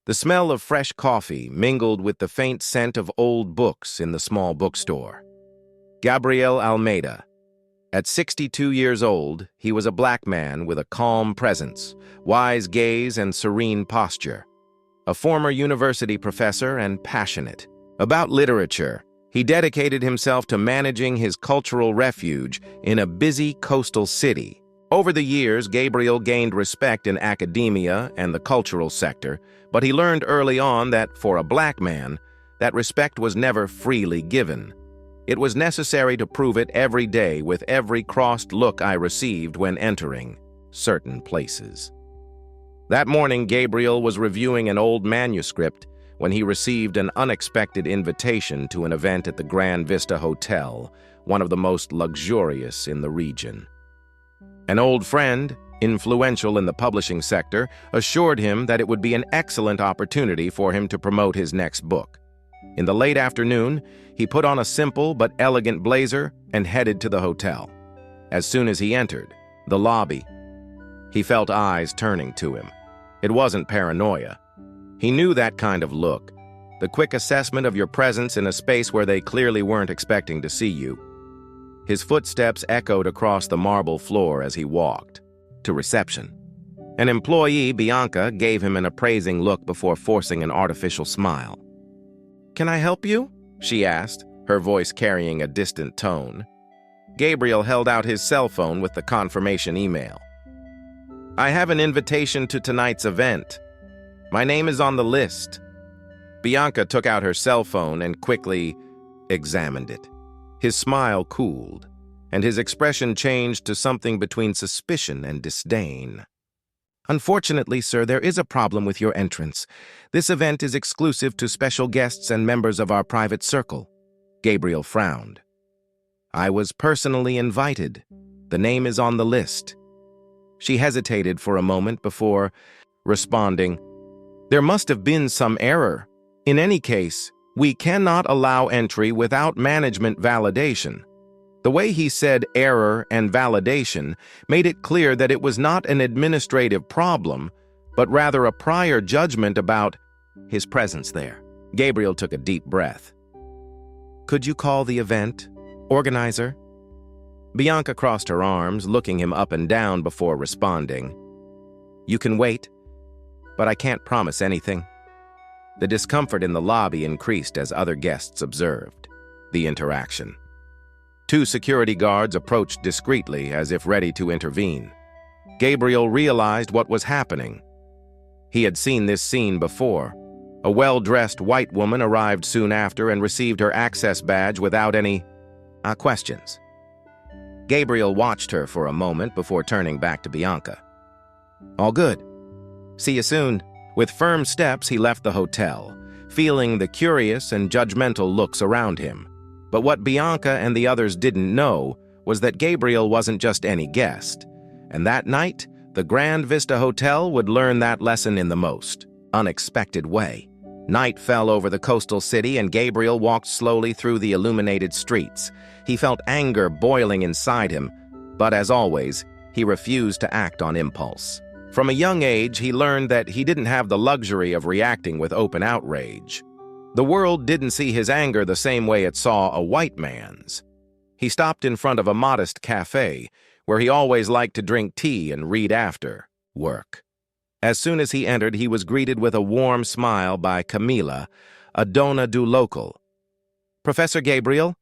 The smell of fresh coffee mingled with the faint scent of old books in the small bookstore. Gabriel Almeida. At 62 years old, he was a black man with a calm presence, wise gaze, and serene posture. A former university professor and passionate about literature, he dedicated himself to managing his cultural refuge in a busy coastal city. Over the years, Gabriel gained respect in academia and the cultural sector, but he learned early on that for a black man, that respect was never freely given. It was necessary to prove it every day with every crossed look I received when entering certain places. That morning, Gabriel was reviewing an old manuscript when he received an unexpected invitation to an event at the Grand Vista Hotel, one of the most luxurious in the region. An old friend, influential in the publishing sector, assured him that it would be an excellent opportunity for him to promote his next book. In the late afternoon, he put on a simple but elegant blazer and headed to the hotel. As soon as he entered the lobby, he felt eyes turning to him. It wasn't paranoia. He knew that kind of look, the quick assessment of your presence in a space where they clearly weren't expecting to see you. His footsteps echoed across the marble floor as he walked to reception. An employee, Bianca, gave him an appraising look before forcing an artificial smile. "Can I help you?" she asked, her voice carrying a distant tone. Gabriel held out his cell phone with the confirmation email. "I have an invitation to tonight's event. My name is on the list." Bianca took out her cell phone and quickly examined it. His smile cooled, and his expression changed to something between suspicion and disdain. "Unfortunately, sir, there is a problem with your entrance. This event is exclusive to special guests and members of our private circle." Gabriel frowned. "I was personally invited. The name is on the list." She hesitated for a moment before responding, "There must have been some error. In any case, we cannot allow entry without management validation." The way he said error and validation made it clear that it was not an administrative problem, but rather a prior judgment about his presence there. Gabriel took a deep breath. "Could you call the event organizer?" Bianca crossed her arms, looking him up and down before responding. "You can wait, but I can't promise anything." The discomfort in the lobby increased as other guests observed the interaction. Two security guards approached discreetly as if ready to intervene. Gabriel realized what was happening. He had seen this scene before. A well-dressed white woman arrived soon after and received her access badge without any questions. Gabriel watched her for a moment before turning back to Bianca. "All good. See you soon." With firm steps, he left the hotel, feeling the curious and judgmental looks around him. But what Bianca and the others didn't know was that Gabriel wasn't just any guest. And that night, the Grand Vista Hotel would learn that lesson in the most unexpected way. Night fell over the coastal city, and Gabriel walked slowly through the illuminated streets. He felt anger boiling inside him, but as always, he refused to act on impulse. From a young age, he learned that he didn't have the luxury of reacting with open outrage. The world didn't see his anger the same way it saw a white man's. He stopped in front of a modest cafe, where he always liked to drink tea and read after work. As soon as he entered, he was greeted with a warm smile by Camila, a dona do local. "Professor Gabriel,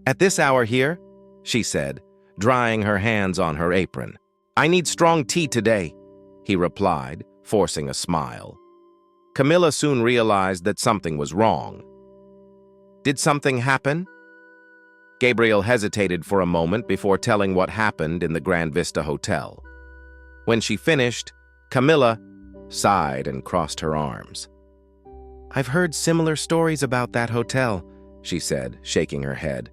at this hour here," she said, drying her hands on her apron. "I need strong tea today," he replied, forcing a smile. Camilla soon realized that something was wrong. "Did something happen?" Gabriel hesitated for a moment before telling what happened in the Grand Vista Hotel. When she finished, Camilla sighed and crossed her arms. "I've heard similar stories about that hotel," she said, shaking her head.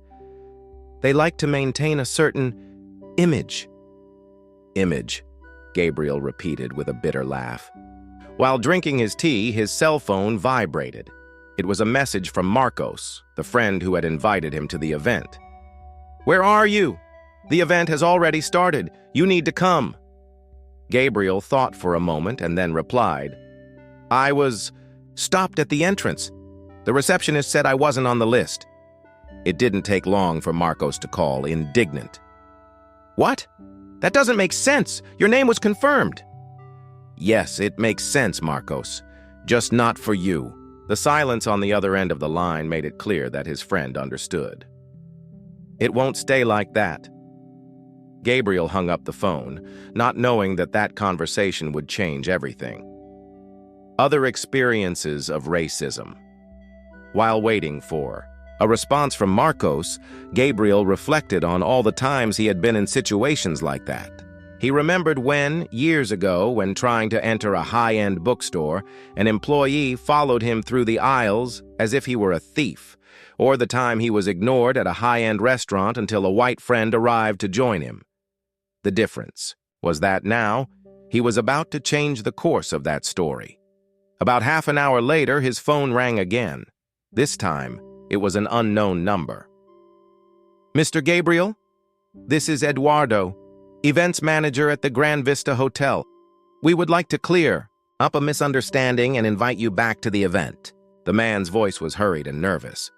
"They like to maintain a certain image." "Image," Gabriel repeated with a bitter laugh. While drinking his tea, his cell phone vibrated. It was a message from Marcos, the friend who had invited him to the event. "Where are you? The event has already started. You need to come." Gabriel thought for a moment and then replied, "I was Stopped at the entrance. The receptionist said I wasn't on the list. It didn't take long for Marcos to call, indignant. What? That doesn't make sense. Your name was confirmed. Yes, it makes sense, Marcos. Just not for you. The silence on the other end of the line made it clear that his friend understood. It won't stay like that. Gabriel hung up the phone, not knowing that that conversation would change everything. Other experiences of racism. While waiting for a response from Marcos, Gabriel reflected on all the times he had been in situations like that. He remembered when, years ago, when trying to enter a high-end bookstore, an employee followed him through the aisles as if he were a thief, or the time he was ignored at a high-end restaurant until a white friend arrived to join him. The difference was that now, he was about to change the course of that story. About half an hour later, his phone rang again. This time, it was an unknown number. Mr. Gabriel? This is Eduardo, events manager at the Grand Vista Hotel. We would like to clear up a misunderstanding and invite you back to the event. The man's voice was hurried and nervous.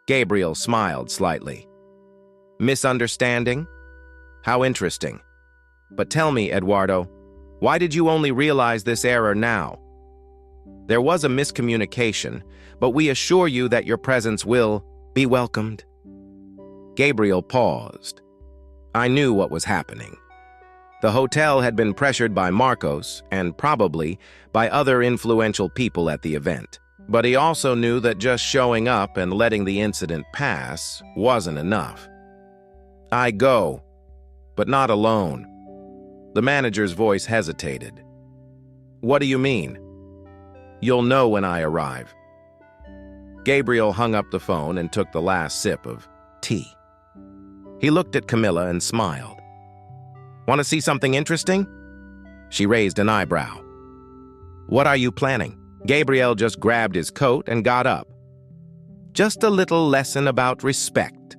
Gabriel smiled slightly. Misunderstanding? How interesting. But tell me, Eduardo, why did you only realize this error now? There was a miscommunication, but we assure you that your presence will be welcomed. Gabriel paused. I knew what was happening. The hotel had been pressured by Marcos and probably by other influential people at the event. But he also knew that just showing up and letting the incident pass wasn't enough. I go, but not alone. The manager's voice hesitated. What do you mean? You'll know when I arrive. Gabriel hung up the phone and took the last sip of tea. He looked at Camilla and smiled. Want to see something interesting? She raised an eyebrow. What are you planning? Gabriel just grabbed his coat and got up. Just a little lesson about respect.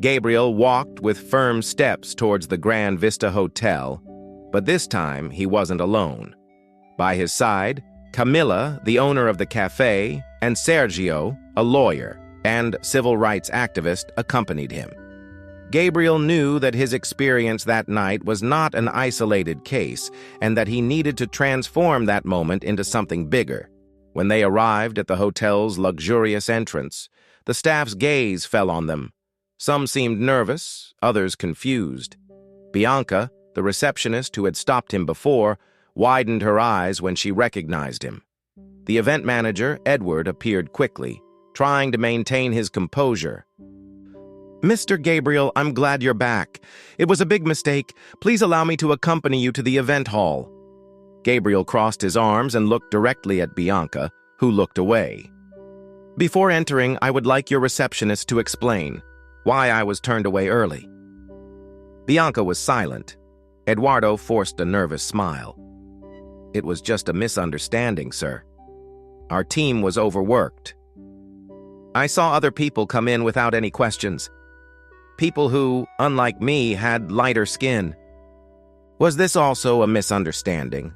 Gabriel walked with firm steps towards the Grand Vista Hotel, but this time he wasn't alone. By his side, Camilla, the owner of the cafe, and Sergio, a lawyer and civil rights activist, accompanied him. Gabriel knew that his experience that night was not an isolated case and that he needed to transform that moment into something bigger. When they arrived at the hotel's luxurious entrance, the staff's gaze fell on them. Some seemed nervous, others confused. Bianca, the receptionist who had stopped him before, widened her eyes when she recognized him. The event manager, Edward, appeared quickly, trying to maintain his composure. Mr. Gabriel, I'm glad you're back. It was a big mistake. Please allow me to accompany you to the event hall. Gabriel crossed his arms and looked directly at Bianca, who looked away. Before entering, I would like your receptionist to explain why I was turned away early. Bianca was silent. Eduardo forced a nervous smile. It was just a misunderstanding, sir. Our team was overworked. I saw other people come in without any questions. People who, unlike me, had lighter skin. Was this also a misunderstanding?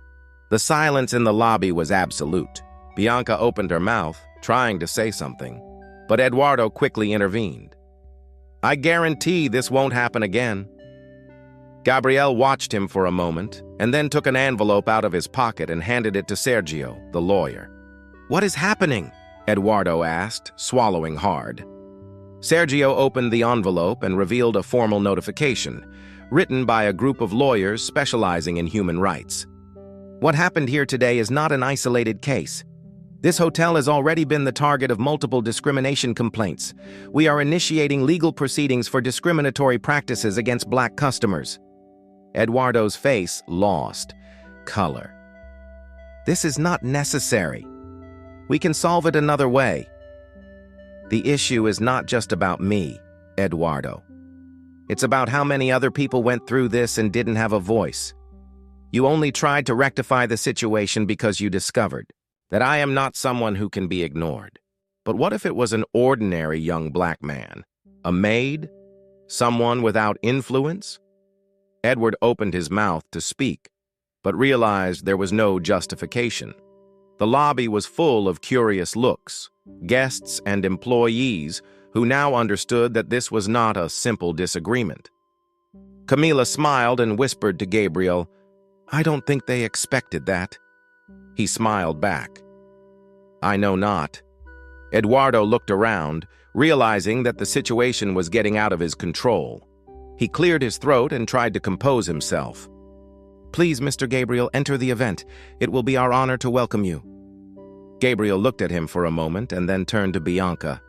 The silence in the lobby was absolute. Bianca opened her mouth, trying to say something, but Eduardo quickly intervened. I guarantee this won't happen again. Gabriel watched him for a moment, and then took an envelope out of his pocket and handed it to Sergio, the lawyer. What is happening? Eduardo asked, swallowing hard. Sergio opened the envelope and revealed a formal notification, written by a group of lawyers specializing in human rights. What happened here today is not an isolated case. This hotel has already been the target of multiple discrimination complaints. We are initiating legal proceedings for discriminatory practices against black customers. Eduardo's face lost color. This is not necessary. We can solve it another way. The issue is not just about me, Eduardo. It's about how many other people went through this and didn't have a voice. You only tried to rectify the situation because you discovered that I am not someone who can be ignored. But what if it was an ordinary young black man? A maid? Someone without influence? Edward opened his mouth to speak, but realized there was no justification. The lobby was full of curious looks, guests and employees who now understood that this was not a simple disagreement. Camila smiled and whispered to Gabriel, "I don't think they expected that." He smiled back. "I know not." Eduardo looked around, realizing that the situation was getting out of his control. He cleared his throat and tried to compose himself. "Please, Mr. Gabriel, enter the event. It will be our honor to welcome you." Gabriel looked at him for a moment and then turned to Bianca.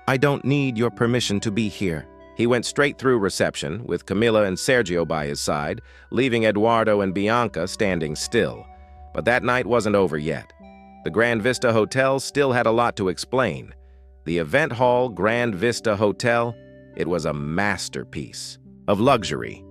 "I don't need your permission to be here." He went straight through reception, with Camila and Sergio by his side, leaving Eduardo and Bianca standing still. But that night wasn't over yet. The Grand Vista Hotel still had a lot to explain. The event hall Grand Vista Hotel, it was a masterpiece of luxury.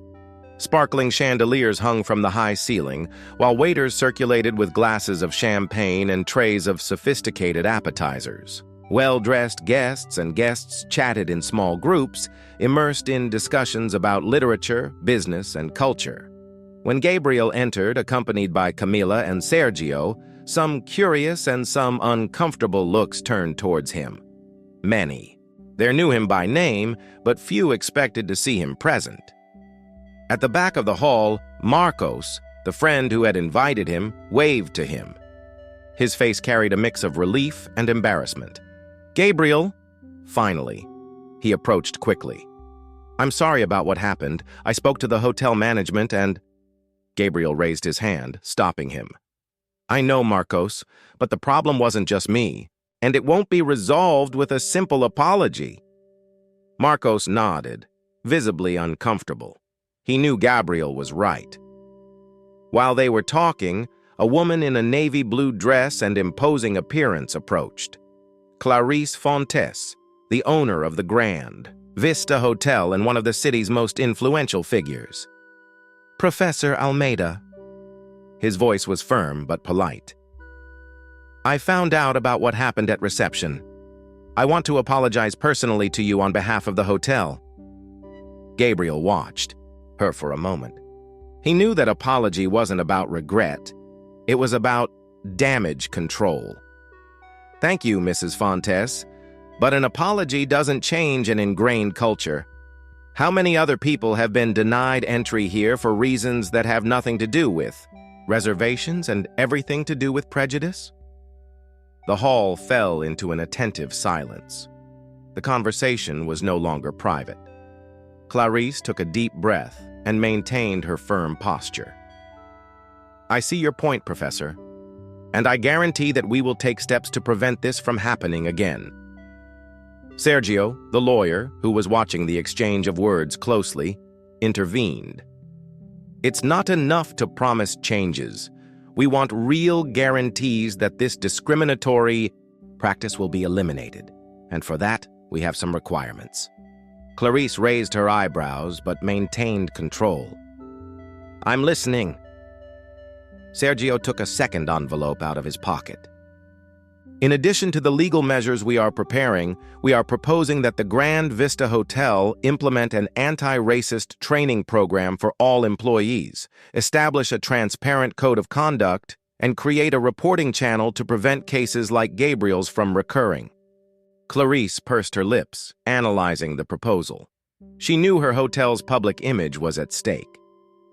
Sparkling chandeliers hung from the high ceiling, while waiters circulated with glasses of champagne and trays of sophisticated appetizers. Well-dressed guests and guests chatted in small groups, immersed in discussions about literature, business, and culture. When Gabriel entered, accompanied by Camila and Sergio, some curious and some uncomfortable looks turned towards him. Many. They knew him by name, but few expected to see him present. At the back of the hall, Marcos, the friend who had invited him, waved to him. His face carried a mix of relief and embarrassment. "Gabriel," finally. He approached quickly. "I'm sorry about what happened. I spoke to the hotel management and—" Gabriel raised his hand, stopping him. "I know, Marcos, but the problem wasn't just me, and it won't be resolved with a simple apology." Marcos nodded, visibly uncomfortable. He knew Gabriel was right. While they were talking, a woman in a navy blue dress and imposing appearance approached. Clarice Fontes, the owner of the Grand Vista Hotel and one of the city's most influential figures. "Professor Almeida." His voice was firm but polite. "I found out about what happened at reception. I want to apologize personally to you on behalf of the hotel." Gabriel watched her for a moment. He knew that apology wasn't about regret. It was about damage control. "Thank you, Mrs. Fontes, but an apology doesn't change an ingrained culture. How many other people have been denied entry here for reasons that have nothing to do with reservations and everything to do with prejudice?" The hall fell into an attentive silence. The conversation was no longer private. Clarice took a deep breath and maintained her firm posture. "I see your point, Professor, and I guarantee that we will take steps to prevent this from happening again." Sergio, the lawyer, who was watching the exchange of words closely, intervened. "It's not enough to promise changes. We want real guarantees that this discriminatory practice will be eliminated, and for that, we have some requirements." Clarice raised her eyebrows but maintained control. "I'm listening." Sergio took a second envelope out of his pocket. "In addition to the legal measures we are preparing, we are proposing that the Grand Vista Hotel implement an anti-racist training program for all employees, establish a transparent code of conduct, and create a reporting channel to prevent cases like Gabriel's from recurring." Clarice pursed her lips, analyzing the proposal. She knew her hotel's public image was at stake.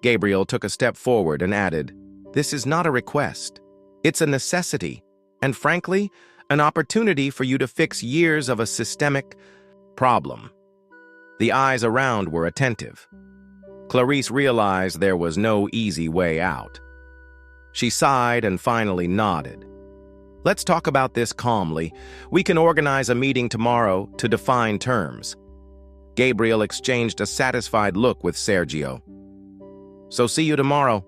Gabriel took a step forward and added, "This is not a request. It's a necessity, and frankly, an opportunity for you to fix years of a systemic problem." The eyes around were attentive. Clarice realized there was no easy way out. She sighed and finally nodded. "Let's talk about this calmly. We can organize a meeting tomorrow to define terms." Gabriel exchanged a satisfied look with Sergio. "So see you tomorrow."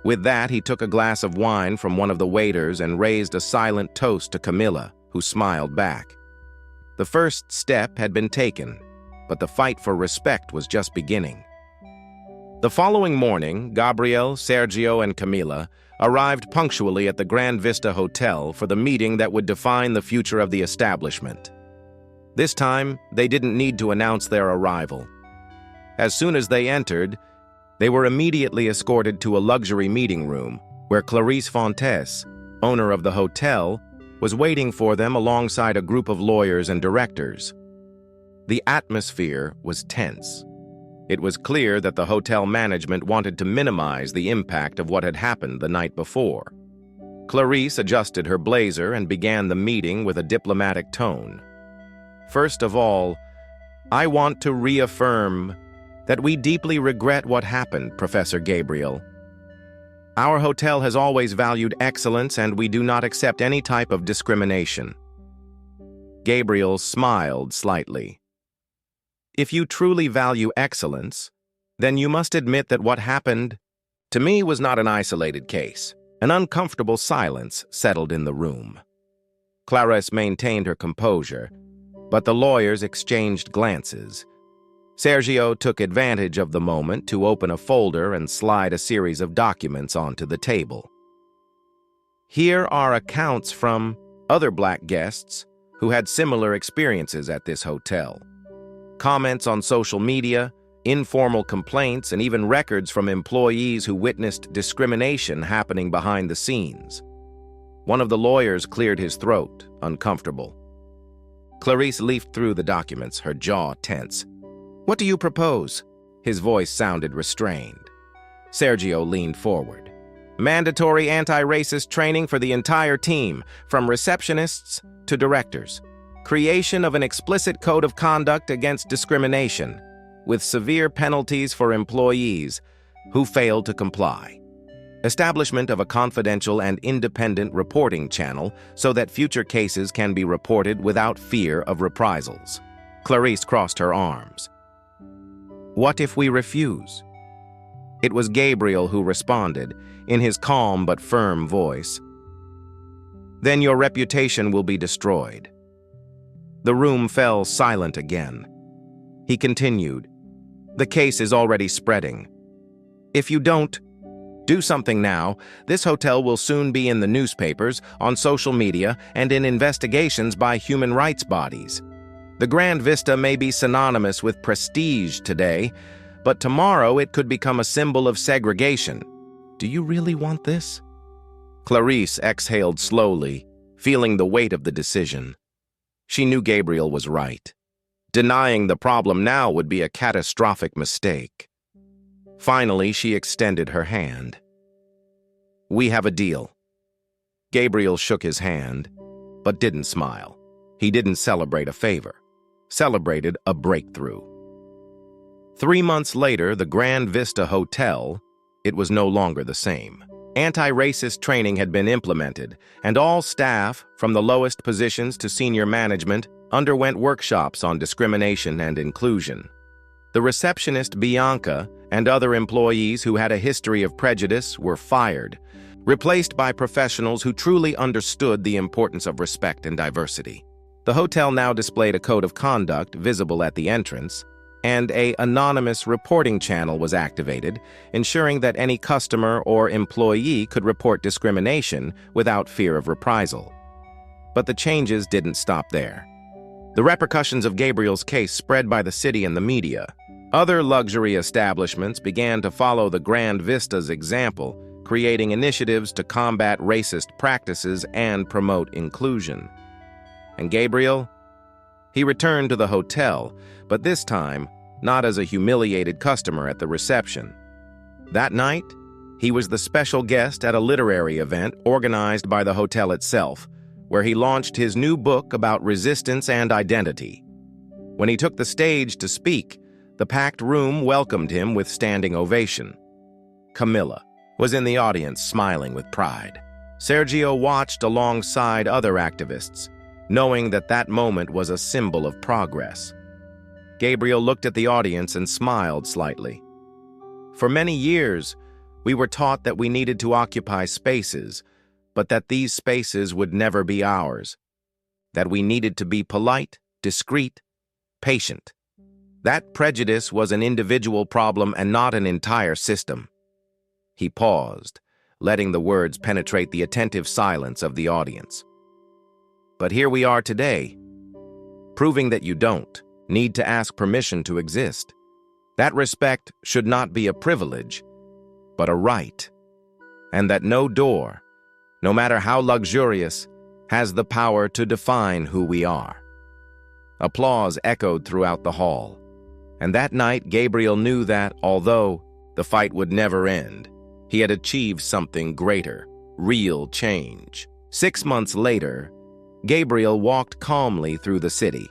With that, he took a glass of wine from one of the waiters and raised a silent toast to Camila, who smiled back. The first step had been taken, but the fight for respect was just beginning. The following morning, Gabriel, Sergio, and Camila arrived punctually at the Grand Vista Hotel for the meeting that would define the future of the establishment. This time, they didn't need to announce their arrival. As soon as they entered, they were immediately escorted to a luxury meeting room where Clarice Fontes, owner of the hotel, was waiting for them alongside a group of lawyers and directors. The atmosphere was tense. It was clear that the hotel management wanted to minimize the impact of what had happened the night before. Clarice adjusted her blazer and began the meeting with a diplomatic tone. "First of all, I want to reaffirm that we deeply regret what happened, Professor Gabriel. Our hotel has always valued excellence, and we do not accept any type of discrimination." Gabriel smiled slightly. "If you truly value excellence, then you must admit that what happened to me was not an isolated case." An uncomfortable silence settled in the room. Clarice maintained her composure, but the lawyers exchanged glances. Sergio took advantage of the moment to open a folder and slide a series of documents onto the table. Here are accounts from other Black guests who had similar experiences at this hotel. Comments on social media, informal complaints, and even records from employees who witnessed discrimination happening behind the scenes. One of the lawyers cleared his throat, uncomfortable. Clarice leafed through the documents, her jaw tense. "What do you propose?" His voice sounded restrained. Sergio leaned forward. "Mandatory anti-racist training for the entire team, from receptionists to directors. Creation of an explicit code of conduct against discrimination, with severe penalties for employees who fail to comply. Establishment of a confidential and independent reporting channel so that future cases can be reported without fear of reprisals." Clarice crossed her arms. "What if we refuse?" It was Gabriel who responded, in his calm but firm voice. "Then your reputation will be destroyed." The room fell silent again. He continued, "The case is already spreading. If you don't do something now, this hotel will soon be in the newspapers, on social media, and in investigations by human rights bodies. The Grand Vista may be synonymous with prestige today, but tomorrow it could become a symbol of segregation. Do you really want this?" Clarice exhaled slowly, feeling the weight of the decision. She knew Gabriel was right. Denying the problem now would be a catastrophic mistake. Finally, she extended her hand. "We have a deal." Gabriel shook his hand, but didn't smile. He didn't celebrate a favor, celebrated a breakthrough. 3 months later, the Grand Vista Hotel, it was no longer the same. Anti-racist training had been implemented, and all staff, from the lowest positions to senior management, underwent workshops on discrimination and inclusion. The receptionist Bianca and other employees who had a history of prejudice were fired, replaced by professionals who truly understood the importance of respect and diversity. The hotel now displayed a code of conduct visible at the entrance, and an anonymous reporting channel was activated, ensuring that any customer or employee could report discrimination without fear of reprisal. But the changes didn't stop there. The repercussions of Gabriel's case spread by the city and the media. Other luxury establishments began to follow the Grand Vista's example, creating initiatives to combat racist practices and promote inclusion. And Gabriel? He returned to the hotel, but this time, not as a humiliated customer at the reception. That night, he was the special guest at a literary event organized by the hotel itself, where he launched his new book about resistance and identity. When he took the stage to speak, the packed room welcomed him with standing ovation. Camilla was in the audience, smiling with pride. Sergio watched alongside other activists, knowing that that moment was a symbol of progress. Gabriel looked at the audience and smiled slightly. For many years, we were taught that we needed to occupy spaces, but that these spaces would never be ours. That we needed to be polite, discreet, patient. That prejudice was an individual problem and not an entire system. He paused, letting the words penetrate the attentive silence of the audience. But here we are today, proving that you don't need to ask permission to exist. That respect should not be a privilege, but a right. And that no door, no matter how luxurious, has the power to define who we are. Applause echoed throughout the hall, and that night Gabriel knew that, although the fight would never end, he had achieved something greater, real change. 6 months later, Gabriel walked calmly through the city.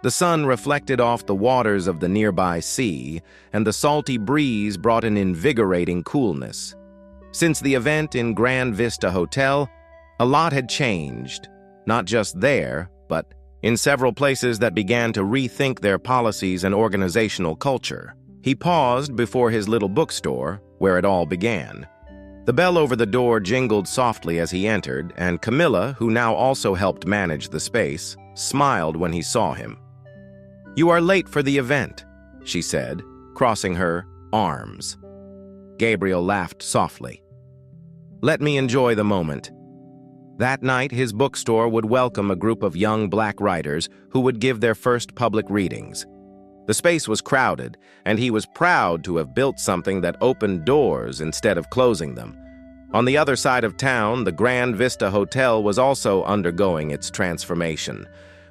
The sun reflected off the waters of the nearby sea, and the salty breeze brought an invigorating coolness. Since the event in Grand Vista Hotel, a lot had changed, not just there, but in several places that began to rethink their policies and organizational culture. He paused before his little bookstore, where it all began. The bell over the door jingled softly as he entered, and Camilla, who now also helped manage the space, smiled when he saw him. "You are late for the event," she said, crossing her arms. Gabriel laughed softly. "Let me enjoy the moment." That night, his bookstore would welcome a group of young Black writers who would give their first public readings. The space was crowded, and he was proud to have built something that opened doors instead of closing them. On the other side of town, the Grand Vista Hotel was also undergoing its transformation.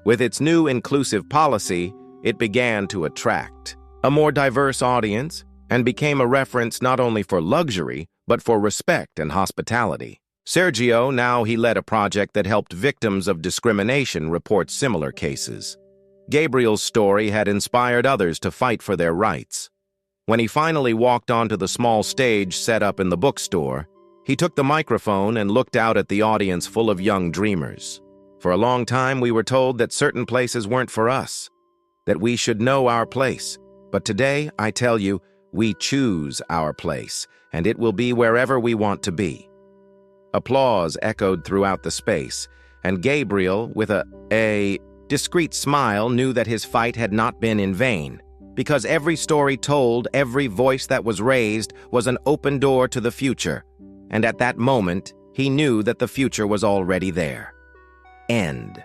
With its new inclusive policy, it began to attract a more diverse audience and became a reference not only for luxury, but for respect and hospitality. Sergio, now he led a project that helped victims of discrimination report similar cases. Gabriel's story had inspired others to fight for their rights. When he finally walked onto the small stage set up in the bookstore, he took the microphone and looked out at the audience full of young dreamers. For a long time, we were told that certain places weren't for us, that we should know our place. But today, I tell you, we choose our place, and it will be wherever we want to be. Applause echoed throughout the space, and Gabriel, with a discreet smile, knew that his fight had not been in vain, because every story told, every voice that was raised, was an open door to the future, and at that moment, he knew that the future was already there. End.